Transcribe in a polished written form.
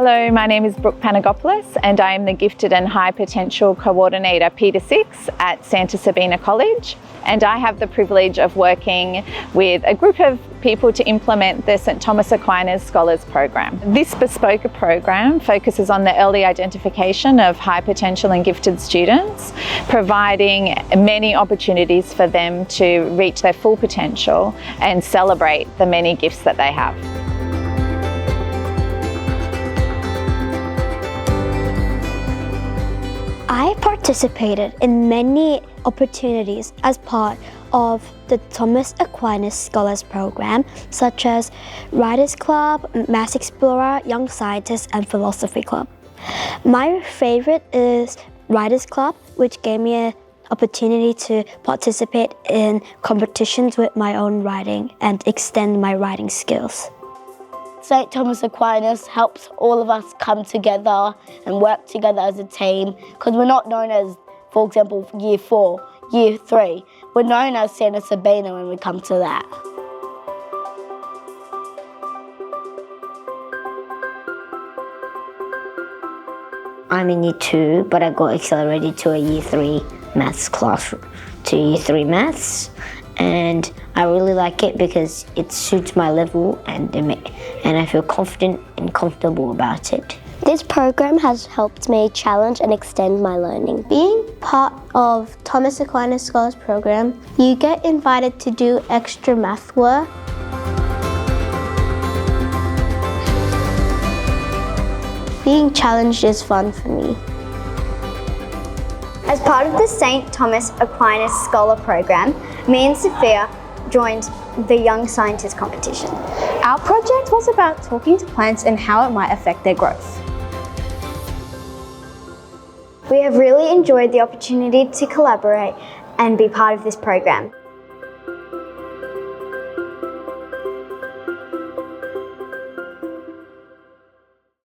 Hello, my name is Brooke Panagopoulos and I am the Gifted and High Potential Coordinator P6 at Santa Sabina College, and I have the privilege of working with a group of people to implement the St. Thomas Aquinas Scholars Program. This bespoke program focuses on the early identification of high potential and gifted students, providing many opportunities for them to reach their full potential and celebrate the many gifts that they have. I participated in many opportunities as part of the Thomas Aquinas Scholars Program, such as Writers Club, Mass Explorer, Young Scientist, and Philosophy Club. My favorite is Writers Club, which gave me an opportunity to participate in competitions with my own writing and extend my writing skills. St. Thomas Aquinas helps all of us come together and work together as a team, because we're not known as, for example, Year 4, Year 3. We're known as Santa Sabina when we come to that. I'm in Year 2, but I got accelerated to a Year 3 maths class, to Year 3 maths. And I really like it because it suits my level and I feel confident and comfortable about it. This program has helped me challenge and extend my learning. Being part of Thomas Aquinas Scholars Program, you get invited to do extra math work. Being challenged is fun for me. As part of the St. Thomas Aquinas Scholar Program, me and Sophia joined the Young Scientist competition. Our project was about talking to plants and how it might affect their growth. We have really enjoyed the opportunity to collaborate and be part of this program.